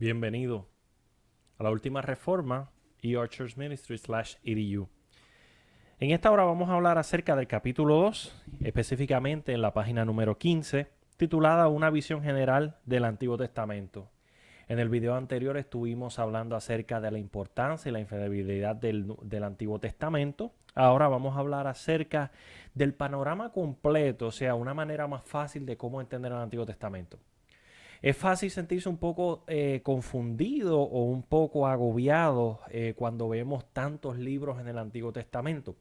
Bienvenido a la última reforma eOrchardsMinistry/edu. En esta hora vamos a hablar acerca del capítulo 2, específicamente en la página número 15, titulada Una visión general del Antiguo Testamento. En el video anterior estuvimos hablando acerca de la importancia y la infalibilidad del Antiguo Testamento. Ahora vamos a hablar acerca del panorama completo, o sea, una manera más fácil de cómo entender el Antiguo Testamento. Es fácil sentirse un poco confundido o un poco agobiado cuando vemos tantos libros en el Antiguo Testamento.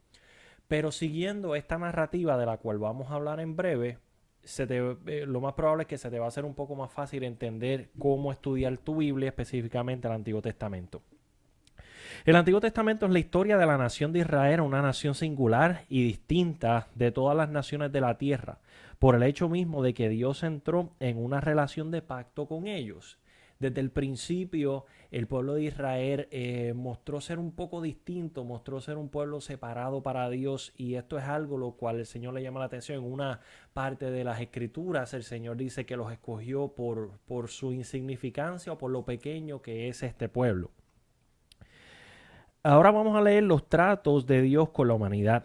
Pero siguiendo esta narrativa de la cual vamos a hablar en breve, lo más probable es que se te va a hacer un poco más fácil entender cómo estudiar tu Biblia, específicamente el Antiguo Testamento. El Antiguo Testamento es la historia de la nación de Israel, una nación singular y distinta de todas las naciones de la tierra, por el hecho mismo de que Dios entró en una relación de pacto con ellos. Desde el principio, el pueblo de Israel mostró ser un poco distinto, mostró ser un pueblo separado para Dios, y esto es algo lo cual el Señor le llama la atención. En una parte de las Escrituras, el Señor dice que los escogió por su insignificancia o por lo pequeño que es este pueblo. Ahora vamos a leer los tratos de Dios con la humanidad.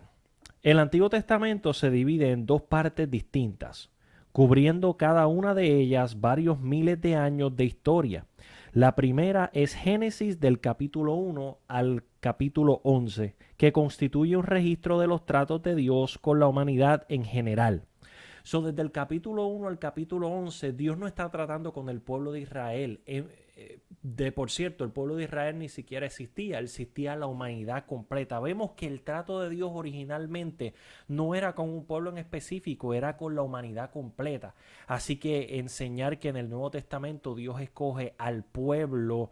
El Antiguo Testamento se divide en dos partes distintas, cubriendo cada una de ellas varios miles de años de historia. La primera es Génesis del capítulo 1 al capítulo 11, que constituye un registro de los tratos de Dios con la humanidad en general. Desde el capítulo 1 al capítulo 11, Dios no está tratando con el pueblo de Israel. Por cierto, el pueblo de Israel ni siquiera existía la humanidad completa. Vemos que el trato de Dios originalmente no era con un pueblo en específico, era con la humanidad completa. Así que enseñar que en el Nuevo Testamento Dios escoge al pueblo,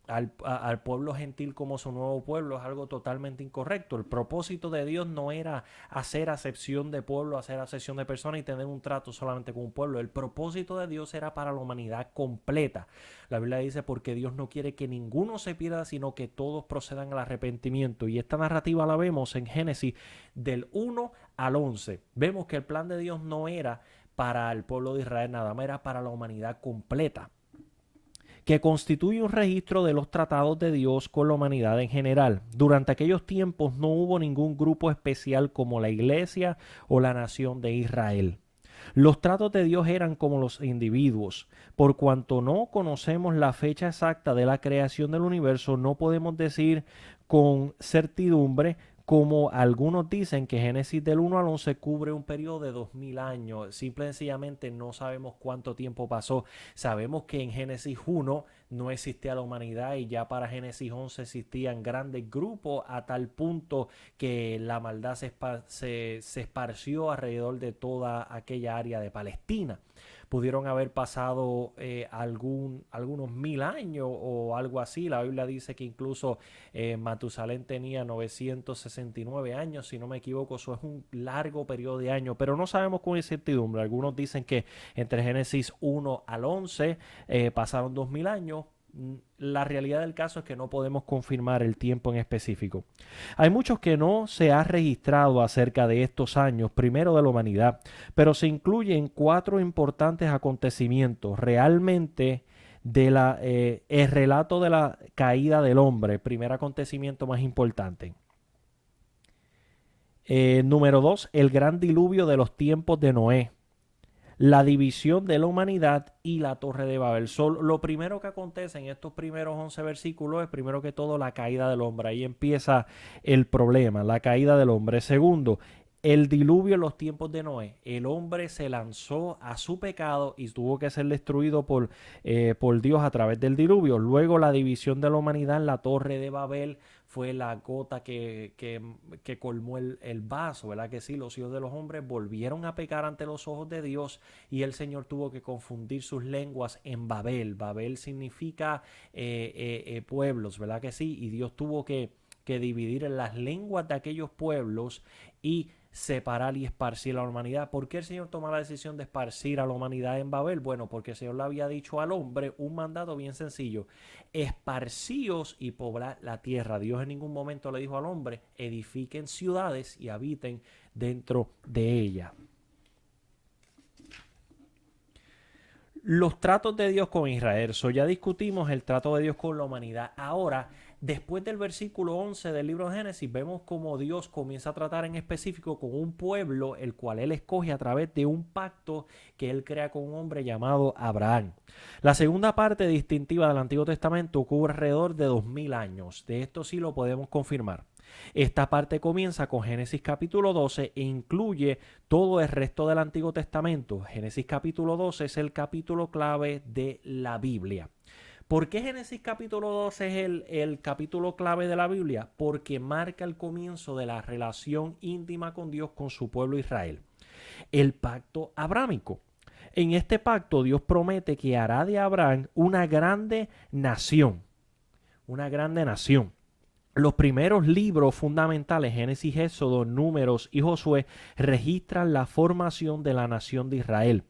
al pueblo gentil como su nuevo pueblo es algo totalmente incorrecto. El propósito de Dios no era hacer acepción de pueblo, hacer acepción de personas y tener un trato solamente con un pueblo. El propósito de Dios era para la humanidad completa. La Biblia dice porque Dios no quiere que ninguno se pierda, sino que todos procedan al arrepentimiento. Y esta narrativa la vemos en Génesis del 1 al 11. Vemos que el plan de Dios no era para el pueblo de Israel nada más, era para la humanidad completa, que constituye un registro de los tratados de Dios con la humanidad en general. Durante aquellos tiempos no hubo ningún grupo especial como la iglesia o la nación de Israel. Los tratos de Dios eran como los individuos. Por cuanto no conocemos la fecha exacta de la creación del universo, no podemos decir con certidumbre, como algunos dicen, que Génesis del 1 al 11 cubre un periodo de 2000 años. Simple y sencillamente no sabemos cuánto tiempo pasó. Sabemos que en Génesis 1 no existía la humanidad y ya para Génesis 11 existían grandes grupos, a tal punto que la maldad se esparció alrededor de toda aquella área de Palestina. Pudieron haber pasado algunos 1000 años o algo así. La Biblia dice que incluso Matusalén tenía 969 años, si no me equivoco. Eso es un largo periodo de años, pero no sabemos con incertidumbre. Algunos dicen que entre Génesis 1 al 11 pasaron 2000 años. La realidad del caso es que no podemos confirmar el tiempo en específico. Hay muchos que no se ha registrado acerca de estos años primero de la humanidad, pero se incluyen 4 importantes acontecimientos realmente el relato de la caída del hombre, primer acontecimiento más importante. Número 2, el gran diluvio de los tiempos de Noé, la división de la humanidad y la Torre de Babel. Lo primero que acontece en estos primeros 11 versículos es primero que todo la caída del hombre. Ahí empieza el problema, la caída del hombre. Segundo, el diluvio en los tiempos de Noé. El hombre se lanzó a su pecado y tuvo que ser destruido por Dios a través del diluvio. Luego la división de la humanidad en la Torre de Babel fue la gota que colmó el vaso, ¿verdad? Que sí, los hijos de los hombres volvieron a pecar ante los ojos de Dios y el Señor tuvo que confundir sus lenguas en Babel. Babel significa pueblos, ¿verdad? Que sí, y Dios tuvo que dividir en las lenguas de aquellos pueblos y separar y esparcir a la humanidad. ¿Por qué el Señor tomó la decisión de esparcir a la humanidad en Babel? Bueno, porque el Señor le había dicho al hombre un mandato bien sencillo: esparcíos y poblad la tierra. Dios en ningún momento le dijo al hombre: edifiquen ciudades y habiten dentro de ella. Los tratos de Dios con Israel. Ya discutimos el trato de Dios con la humanidad. Ahora, después del versículo 11 del libro de Génesis, vemos cómo Dios comienza a tratar en específico con un pueblo, el cual Él escoge a través de un pacto que Él crea con un hombre llamado Abraham. La segunda parte distintiva del Antiguo Testamento ocurre alrededor de 2000 años. De esto sí lo podemos confirmar. Esta parte comienza con Génesis capítulo 12 e incluye todo el resto del Antiguo Testamento. Génesis capítulo 12 es el capítulo clave de la Biblia. ¿Por qué Génesis capítulo 12 es el capítulo clave de la Biblia? Porque marca el comienzo de la relación íntima con Dios, con su pueblo Israel. El pacto abrámico. En este pacto Dios promete que hará de Abraham una grande nación. Una grande nación. Los primeros libros fundamentales, Génesis, Éxodo, Números y Josué, registran la formación de la nación de Israel.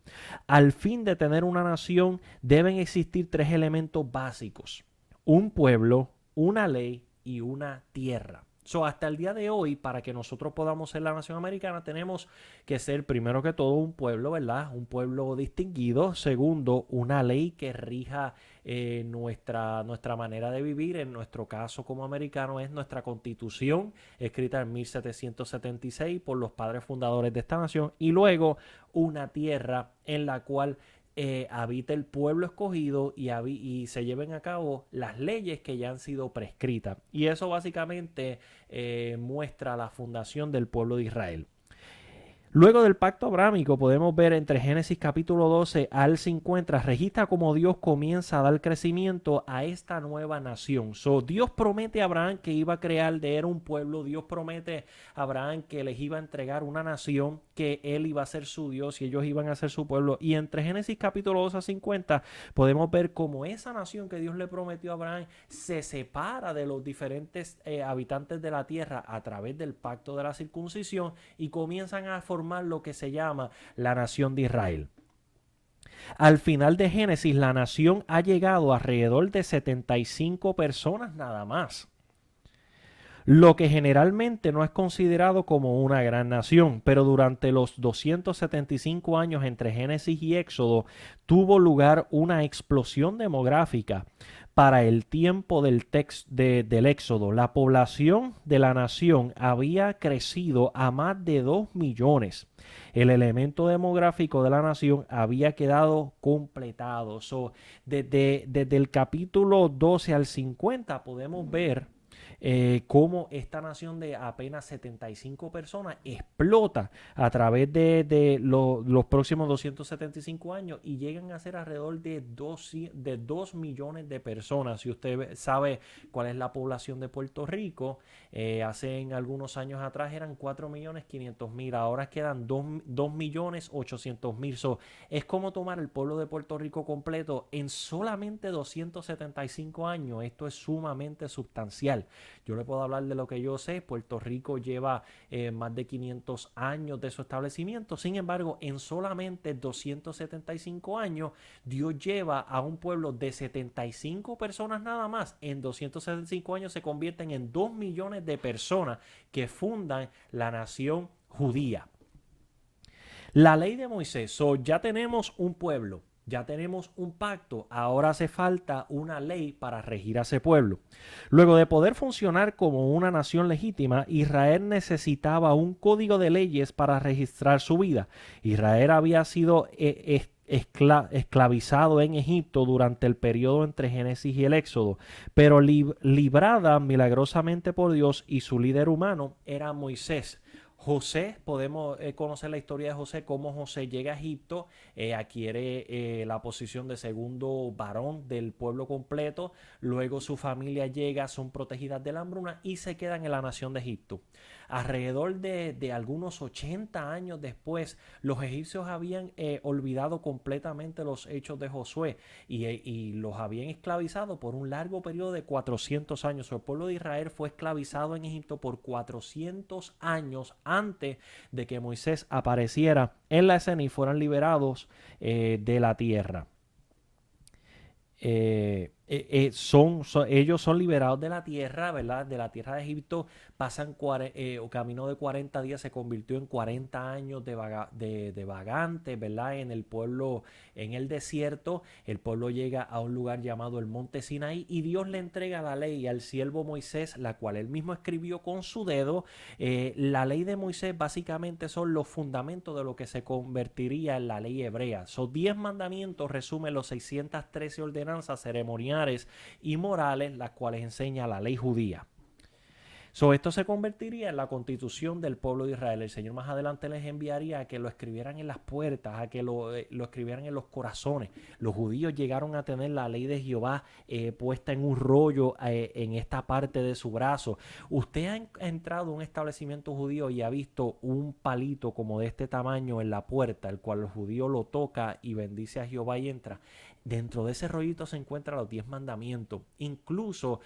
Al fin de tener una nación, deben existir tres elementos básicos: un pueblo, una ley y una tierra. Hasta el día de hoy, para que nosotros podamos ser la nación americana, tenemos que ser, primero que todo, un pueblo, ¿verdad? Un pueblo distinguido. Segundo, una ley que rija nuestra manera de vivir. En nuestro caso como americano es nuestra Constitución, escrita en 1776 por los padres fundadores de esta nación. Y luego, una tierra en la cual habita el pueblo escogido y se lleven a cabo las leyes que ya han sido prescritas. Y eso básicamente muestra la fundación del pueblo de Israel. Luego del pacto abrámico podemos ver entre Génesis capítulo 12 al 50, registra cómo Dios comienza a dar crecimiento a esta nueva nación. Dios promete a Abraham que iba a crear de él un pueblo. Dios promete a Abraham que les iba a entregar una nación, que él iba a ser su Dios y ellos iban a ser su pueblo. Y entre Génesis capítulo 12 a 50 podemos ver cómo esa nación que Dios le prometió a Abraham se separa de los diferentes habitantes de la tierra a través del pacto de la circuncisión y comienzan a formar lo que se llama la nación de Israel. Al final de Génesis, la nación ha llegado a alrededor de 75 personas nada más, lo que generalmente no es considerado como una gran nación, pero durante los 275 años entre Génesis y Éxodo tuvo lugar una explosión demográfica. Para el tiempo del Éxodo, la población de la nación había crecido a más de 2 millones. El elemento demográfico de la nación había quedado completado. Desde el capítulo 12 al 50 podemos ver cómo esta nación de apenas 75 personas explota a través de los próximos 275 años y llegan a ser alrededor de 2 millones de personas. Si usted sabe cuál es la población de Puerto Rico, hace algunos años atrás eran 4.500.000, ahora quedan 2.800.000. Es como tomar el pueblo de Puerto Rico completo en solamente 275 años. Esto es sumamente sustancial. Yo le puedo hablar de lo que yo sé. Puerto Rico lleva más de 500 años de su establecimiento. Sin embargo, en solamente 275 años, Dios lleva a un pueblo de 75 personas nada más. En 275 años se convierten en 2 millones de personas que fundan la nación judía. La ley de Moisés. Ya tenemos un pueblo. Ya tenemos un pacto, ahora hace falta una ley para regir a ese pueblo. Luego de poder funcionar como una nación legítima, Israel necesitaba un código de leyes para registrar su vida. Israel había sido esclavizado en Egipto durante el periodo entre Génesis y el Éxodo, pero librada milagrosamente por Dios, y su líder humano era Moisés. José, podemos conocer la historia de José, cómo José llega a Egipto, adquiere la posición de segundo varón del pueblo completo, luego su familia llega, son protegidas de la hambruna y se quedan en la nación de Egipto. Alrededor de algunos 80 años después, los egipcios habían olvidado completamente los hechos de Josué y los habían esclavizado por un largo periodo de 400 años. El pueblo de Israel fue esclavizado en Egipto por 400 años antes de que Moisés apareciera en la escena y fueran liberados de la tierra. ellos son liberados de la tierra, ¿verdad? De la tierra de Egipto, pasan o camino de 40 días, se convirtió en 40 años de vagantes, ¿verdad? En el pueblo, en el desierto, el pueblo llega a un lugar llamado el Monte Sinaí y Dios le entrega la ley al siervo Moisés, la cual él mismo escribió con su dedo. La ley de Moisés básicamente son los fundamentos de lo que se convertiría en la ley hebrea. Son 10 mandamientos, resumen los 613 ordenanzas ceremoniales y morales, las cuales enseña la ley judía. Esto se convertiría en la constitución del pueblo de Israel. El Señor más adelante les enviaría a que lo escribieran en las puertas, a que lo escribieran en los corazones. Los judíos llegaron a tener la ley de Jehová puesta en un rollo en esta parte de su brazo. Usted ha entrado a un establecimiento judío y ha visto un palito como de este tamaño en la puerta, el cual el judío lo toca y bendice a Jehová y entra. Dentro de ese rollito se encuentran los 10 mandamientos. Incluso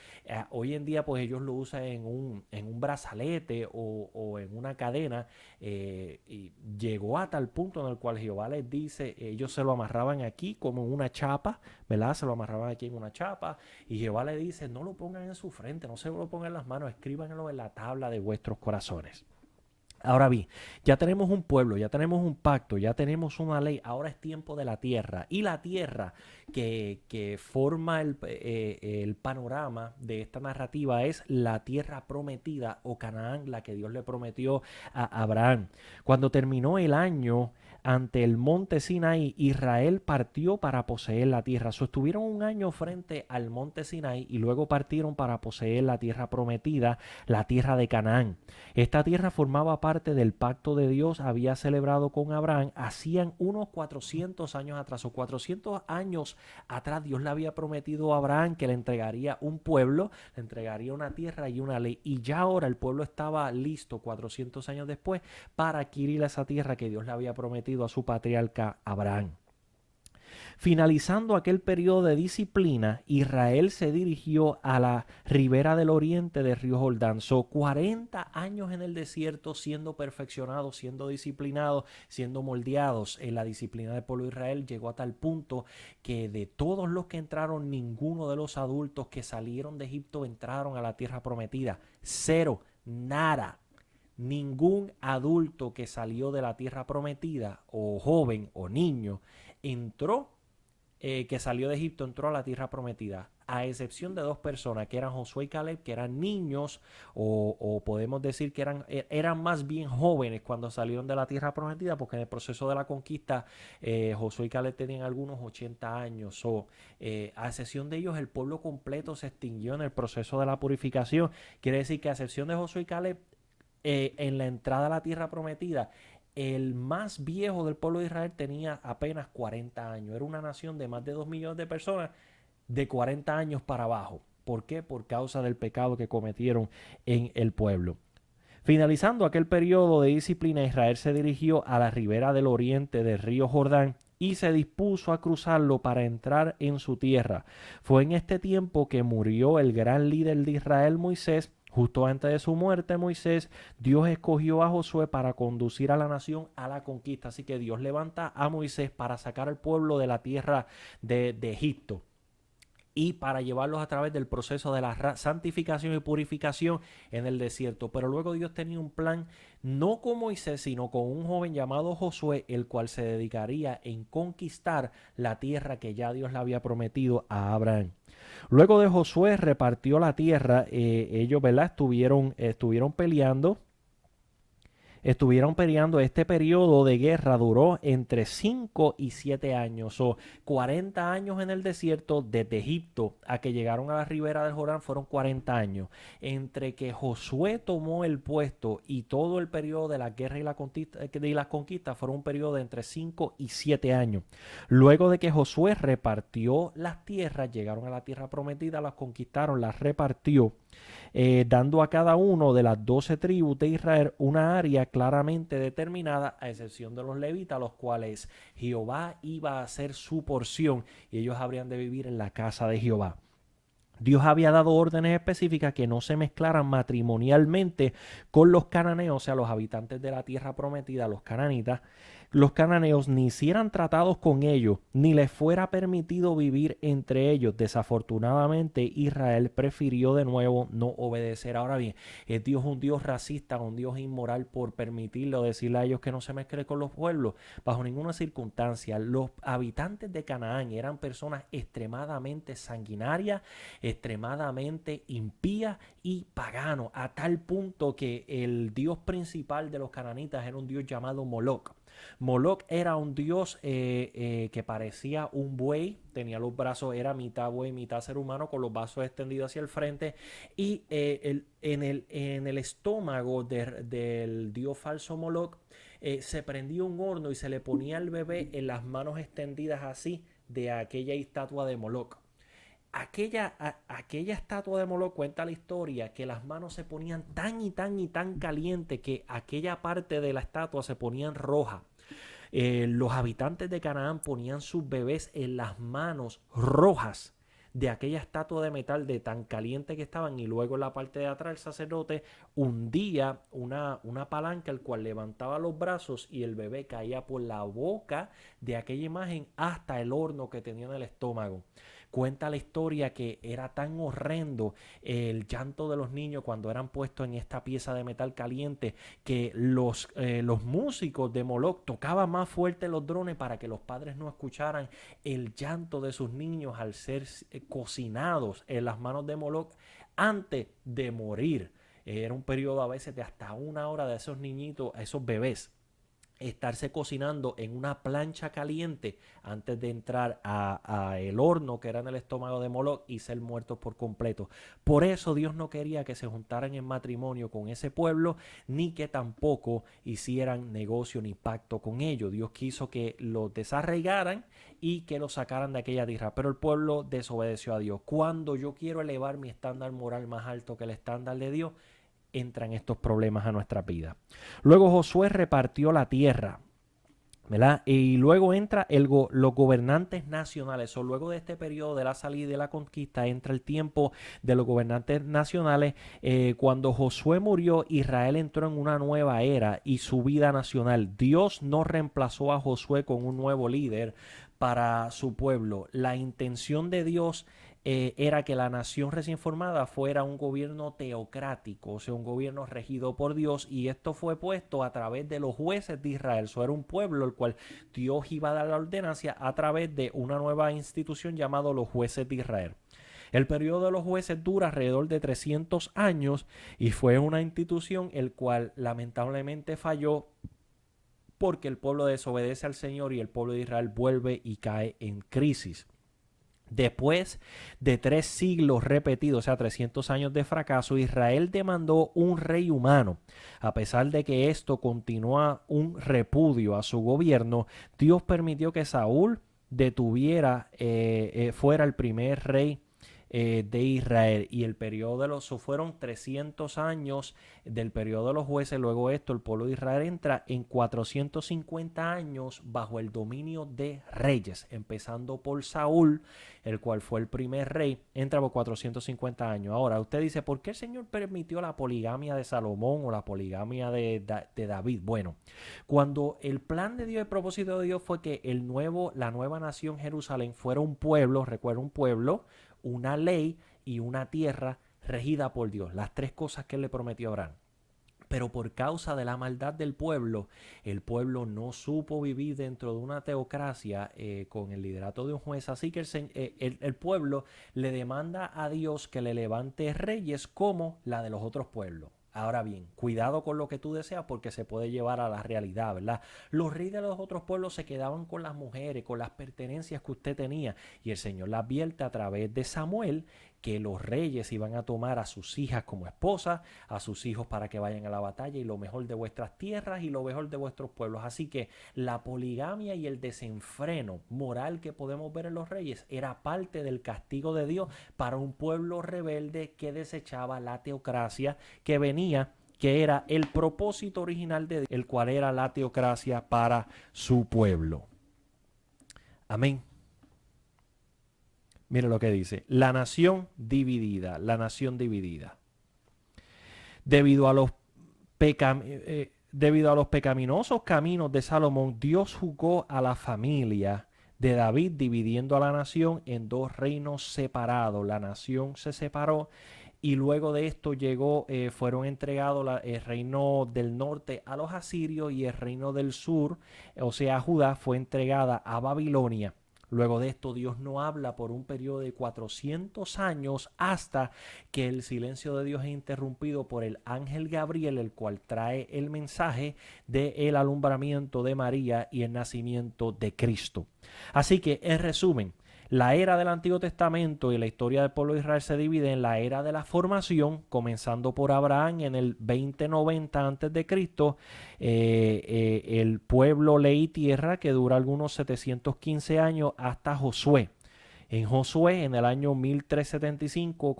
hoy en día pues ellos lo usan en un brazalete o en una cadena. Y llegó a tal punto en el cual Jehová les dice, ellos se lo amarraban aquí como en una chapa, ¿verdad? Se lo amarraban aquí en una chapa y Jehová les dice, no lo pongan en su frente, no se lo pongan en las manos, escríbanlo en la tabla de vuestros corazones. Ahora bien, ya tenemos un pueblo, ya tenemos un pacto, ya tenemos una ley, ahora es tiempo de la tierra. Y la tierra que forma el panorama de esta narrativa es la tierra prometida o Canaán, la que Dios le prometió a Abraham. Cuando terminó el año ante el monte Sinaí, Israel partió para poseer la tierra. Estuvieron un año frente al monte Sinaí y luego partieron para poseer la tierra prometida, la tierra de Canaán. Esta tierra formaba parte del pacto de Dios, había celebrado con Abraham, hacían unos 400 años atrás, o 400 años atrás Dios le había prometido a Abraham que le entregaría un pueblo, le entregaría una tierra y una ley, y ya ahora el pueblo estaba listo 400 años después para adquirir esa tierra que Dios le había prometido a su patriarca Abraham. Finalizando aquel periodo de disciplina, Israel se dirigió a la ribera del oriente del río Jordán. 40 años en el desierto siendo perfeccionados, siendo disciplinados, siendo moldeados. En la disciplina del pueblo de Israel llegó a tal punto que de todos los que entraron, ninguno de los adultos que salieron de Egipto entraron a la tierra prometida. Cero, nada. Ningún adulto que salió de la tierra prometida, o joven o niño, entró, que salió de Egipto, entró a la tierra prometida, a excepción de 2 personas, que eran Josué y Caleb, que eran niños, o podemos decir que eran más bien jóvenes cuando salieron de la tierra prometida, porque en el proceso de la conquista, Josué y Caleb tenían algunos 80 años, a excepción de ellos, el pueblo completo se extinguió en el proceso de la purificación. Quiere decir que a excepción de Josué y Caleb, en la entrada a la tierra prometida, el más viejo del pueblo de Israel tenía apenas 40 años. Era una nación de más de 2 millones de personas de 40 años para abajo. ¿Por qué? Por causa del pecado que cometieron en el pueblo. Finalizando aquel periodo de disciplina, Israel se dirigió a la ribera del oriente del río Jordán y se dispuso a cruzarlo para entrar en su tierra. Fue en este tiempo que murió el gran líder de Israel, Moisés. Justo antes de su muerte, Moisés, Dios escogió a Josué para conducir a la nación a la conquista. Así que Dios levanta a Moisés para sacar al pueblo de la tierra de Egipto y para llevarlos a través del proceso de la santificación y purificación en el desierto. Pero luego Dios tenía un plan, no con Moisés, sino con un joven llamado Josué, el cual se dedicaría en conquistar la tierra que ya Dios le había prometido a Abraham. Luego de Josué repartió la tierra, ellos, ¿verdad? Estuvieron peleando. Este periodo de guerra duró entre 5 y 7 años, o 40 años en el desierto, desde Egipto a que llegaron a la ribera del Jordán fueron 40 años. Entre que Josué tomó el puesto y todo el periodo de la guerra y las conquistas fueron un periodo de entre 5 y 7 años. Luego de que Josué repartió las tierras, llegaron a la tierra prometida, las conquistaron, las repartió, dando a cada uno de las 12 tribus de Israel una área claramente determinada, a excepción de los levitas, los cuales Jehová iba a hacer su porción y ellos habrían de vivir en la casa de Jehová. Dios había dado órdenes específicas que no se mezclaran matrimonialmente con los cananeos, o sea, los habitantes de la tierra prometida, los cananitas, los cananeos ni hicieran tratados con ellos, ni les fuera permitido vivir entre ellos. Desafortunadamente, Israel prefirió de nuevo no obedecer. Ahora bien, ¿es Dios un Dios racista, un Dios inmoral por permitirle o decirle a ellos que no se mezclen con los pueblos? Bajo ninguna circunstancia. Los habitantes de Canaán eran personas extremadamente sanguinarias, extremadamente impías y paganos, a tal punto que el dios principal de los cananitas era un dios llamado Moloch. Moloch era un dios que parecía un buey, tenía los brazos, era mitad buey, mitad ser humano, con los brazos extendidos hacia el frente, y en el estómago del dios falso Moloch se prendía un horno y se le ponía al bebé en las manos extendidas así de aquella estatua de Moloch. Aquella estatua de Moloch, cuenta la historia, que las manos se ponían tan y tan y tan caliente que aquella parte de la estatua se ponían roja. Los habitantes de Canaán ponían sus bebés en las manos rojas de aquella estatua de metal de tan caliente que estaban, y luego en la parte de atrás el sacerdote hundía una palanca el cual levantaba los brazos y el bebé caía por la boca de aquella imagen hasta el horno que tenía en el estómago. Cuenta la historia que era tan horrendo el llanto de los niños cuando eran puestos en esta pieza de metal caliente que los músicos de Moloch tocaban más fuerte los drones para que los padres no escucharan el llanto de sus niños al ser cocinados en las manos de Moloch antes de morir. Era un periodo a veces de hasta 1 hora de esos niñitos, esos bebés, estarse cocinando en una plancha caliente antes de entrar a el horno que era en el estómago de Moloch y ser muertos por completo. Por eso Dios no quería que se juntaran en matrimonio con ese pueblo, ni que tampoco hicieran negocio ni pacto con ellos. Dios quiso que los desarraigaran y que los sacaran de aquella tierra, pero el pueblo desobedeció a Dios. Cuando yo quiero elevar mi estándar moral más alto que el estándar de Dios, entran estos problemas a nuestra vida. Luego Josué repartió la tierra, ¿verdad? Y luego entra los gobernantes nacionales. O luego de este periodo de la salida y de la conquista entra el tiempo de los gobernantes nacionales. Cuando Josué murió, Israel entró en una nueva era y su vida nacional. Dios no reemplazó a Josué con un nuevo líder para su pueblo. La intención de Dios era que la nación recién formada fuera un gobierno teocrático, o sea, un gobierno regido por Dios, y esto fue puesto a través de los jueces de Israel. Eso era un pueblo el cual Dios iba a dar la ordenancia a través de una nueva institución llamada los jueces de Israel. El periodo de los jueces dura alrededor de 300 años y fue una institución el cual lamentablemente falló porque el pueblo desobedece al Señor y el pueblo de Israel vuelve y cae en crisis. Después de 3 siglos repetidos, o sea, 300 años de fracaso, Israel demandó un rey humano. A pesar de que esto continúa un repudio a su gobierno, Dios permitió que Saúl fuera el primer rey de Israel, y el periodo de los fueron 300 años del periodo de los jueces. Luego esto, el pueblo de Israel entra en 450 años bajo el dominio de reyes, empezando por Saúl, el cual fue el primer rey, entra por 450 años. Ahora usted dice, ¿por qué el Señor permitió la poligamia de Salomón o la poligamia de David? Bueno, cuando el plan de Dios, el propósito de Dios fue que la nueva nación Jerusalén fuera un pueblo, recuerda, un pueblo, una ley y una tierra regida por Dios. Las 3 cosas que él le prometió a Abraham. Pero por causa de la maldad del pueblo, el pueblo no supo vivir dentro de una teocracia con el liderato de un juez. Así que el pueblo le demanda a Dios que le levante reyes como la de los otros pueblos. Ahora bien, cuidado con lo que tú deseas porque se puede llevar a la realidad, ¿verdad? Los reyes de los otros pueblos se quedaban con las mujeres, con las pertenencias que usted tenía, y el Señor le advierte a través de Samuel que los reyes iban a tomar a sus hijas como esposas, a sus hijos para que vayan a la batalla, y lo mejor de vuestras tierras y lo mejor de vuestros pueblos. Así que la poligamia y el desenfreno moral que podemos ver en los reyes era parte del castigo de Dios para un pueblo rebelde que desechaba la teocracia que venía, que era el propósito original de Dios, el cual era la teocracia para su pueblo. Amén. Mire lo que dice, la nación dividida. Debido a los debido a los pecaminosos caminos de Salomón, Dios juzgó a la familia de David, dividiendo a la nación en dos reinos separados. La nación se separó y luego de esto fueron entregados el reino del norte a los asirios y el reino del sur, o sea, Judá, fue entregada a Babilonia. Luego de esto Dios no habla por un periodo de 400 años hasta que el silencio de Dios es interrumpido por el ángel Gabriel, el cual trae el mensaje del alumbramiento de María y el nacimiento de Cristo. Así que, en resumen, la era del Antiguo Testamento y la historia del pueblo de Israel se divide en la era de la formación, comenzando por Abraham en el 2090 a.C., el pueblo ley y tierra que dura algunos 715 años hasta Josué. En Josué, en el año 1375,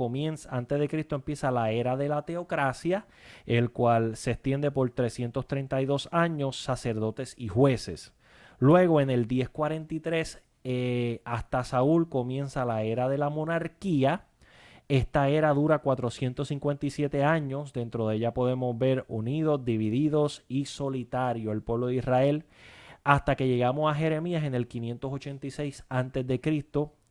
antes de Cristo, empieza la era de la teocracia, el cual se extiende por 332 años, sacerdotes y jueces. Luego, en el 1043, hasta Saúl comienza la era de la monarquía. Esta era dura 457 años. Dentro de ella podemos ver unidos, divididos y solitario el pueblo de Israel, hasta que llegamos a Jeremías en el 586 a.C.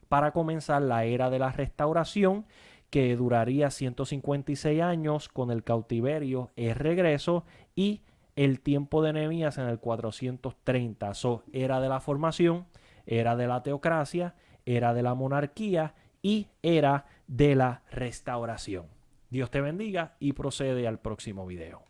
para comenzar la era de la restauración, que duraría 156 años con el cautiverio, el regreso y el tiempo de Nehemías en el 430. Era de la formación, era de la teocracia, era de la monarquía y era de la restauración. Dios te bendiga y procede al próximo video.